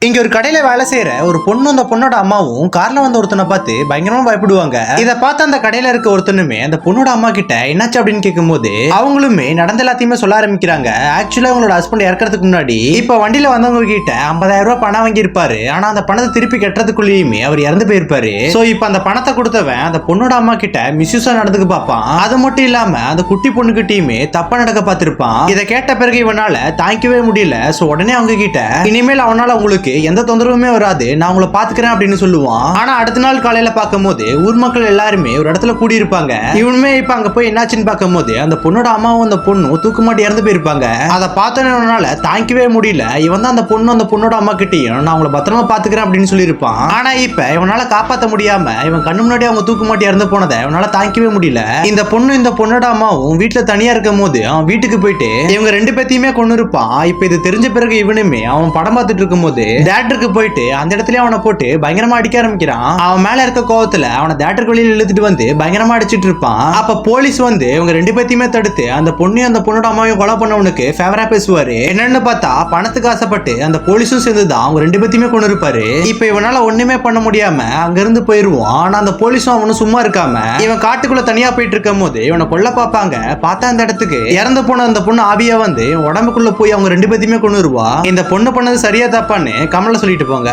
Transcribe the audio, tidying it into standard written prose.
இங்க ஒரு கடையில வேலை செய்யற ஒரு பொண்ணு அந்த பொண்ணோட அம்மாவும் கார்ல வந்த ஒருத்தனை பார்த்து பயங்கரமா பயப்படுவாங்க. இத பார்த்து அந்த கடையில இருக்க ஒருத்தனுமே அந்த பொண்ணோட அம்மா கிட்ட என்னாச்சு அப்படின்னு கேட்கும் போது அவங்களுமே நடந்த எல்லாத்தையுமே சொல்ல ஆரம்பிக்கிறாங்க. ஆக்சுவலா அவங்களோட ஹஸ்பண்ட் இறக்கிறதுக்கு முன்னாடி இப்ப வண்டியில வந்தவங்க கிட்ட 50,000 ரூபாய் பணம் வாங்கி இருப்பாரு. ஆனா அந்த பணத்தை திருப்பி கட்டுறதுக்குள்ளேயுமே அவர் இறந்து போயிருப்பாரு. சோ இப்ப அந்த பணத்தை கொடுத்தவன் அந்த பொண்ணோட அம்மா கிட்ட மிஸ்யூஸா நடந்துக்க பார்ப்பான். அது மட்டும் இல்லாம அந்த குட்டி பொண்ணுகிட்டயுமே தப்பா நடக்க பார்த்திருப்பான். இதை கேட்ட பிறகு இவனால தாங்கிக்கவே முடியல. சோ உடனே அவங்க கிட்ட இனிமேல் அவனால உங்களுக்கு எந்த தொந்தரவுமே வராது, நான் உங்களை பாத்துக்கிறேன் அப்படின்னு சொல்லுவான். ஆனா அடுத்த நாள் காலையில பார்க்கும்போது ஊர் மக்கள் எல்லாருமே ஒரு இடத்துல கூடி இருப்பாங்க. இவனுமே இப்ப அங்க போய் என்னாச்சுன்னு பார்க்கும்போது அந்த பொண்ணோட அம்மாவும் அந்த பொண்ணும் தூக்குமாட்டி இறந்து போயிருப்பாங்க. அதை பார்த்தோன்னால தாங்கிக்கவே முடியல. இவன் தான் அந்த பொண்ணு அந்த பொண்ணோட அம்மா கிட்டையும் நான் உங்களை பத்திரமா பாத்துக்கிறேன் அப்படின்னு சொல்லியிருப்பான். ஆனா இப்ப இவனால காப்பாற்ற முடியாம இவன் கண்ணு முன்னாடி அவங்க தூக்குமாட்டி இறந்து போனதை இவனால தாங்கிக்கவே முடியல. இந்த பொண்ணு இந்த பொண்ணோட அம்மாவும் வீட்டுல தனியா இருக்கும் போது அவன் வீட்டுக்கு போயிட்டு இவங்க ரெண்டு பேத்தையுமே கொண்டு இருப்பான். இப்ப இது தெரிஞ்ச பிறகு இவனுமே அவன் படம் பார்த்துட்டு இருக்கும் போது தியேட்டருக்கு போயிட்டு அந்த இடத்துல அவனை போட்டு பயங்கரமா அடிக்க ஆரம்பிக்கிறான். அவன் மேல இருக்க கோவத்துல அவனை தியேட்டருக்கு வெளியில இழுத்துட்டு வந்து பயங்கரமா அடிச்சிட்டு இருப்பான். அப்ப போலீஸ் வந்து இவங்க ரெண்டு பேத்தையுமே தடுத்து அந்த பொண்ணையும் அந்த பொண்ணோட அம்மாவையும் கொலை பண்ணவனுக்கு ஃபேவரா பேசுவாரு. என்னன்னு பார்த்தா பணத்துக்கு ஆசைப்பட்டு அந்த போலீஸும் சேர்ந்துதான் அவங்க ரெண்டு பேத்தையுமே கொண்டு இருப்பாரு. இப்ப இவனால ஒண்ணுமே பண்ண முடியாம அங்க இருந்து போயிருவான். ஆனா அந்த போலீஸும் அவனும் சும்மா இருக்காம இவன் காட்டுக்குள்ள தனியா போயிட்டு இருக்கும் போது இவனை கொல்ல பார்ப்பாங்க. பார்த்தா அந்த இடத்துக்கு இறந்து போன அந்த பொண்ணு ஆவியா வந்து உடம்புக்குள்ள போய் அவங்க ரெண்டு பேத்தையுமே கொண்டு வருவா. இந்த பொண்ணு பண்ணது சரியா தப்பான்னு கமல சொல்லிட்டு போங்க.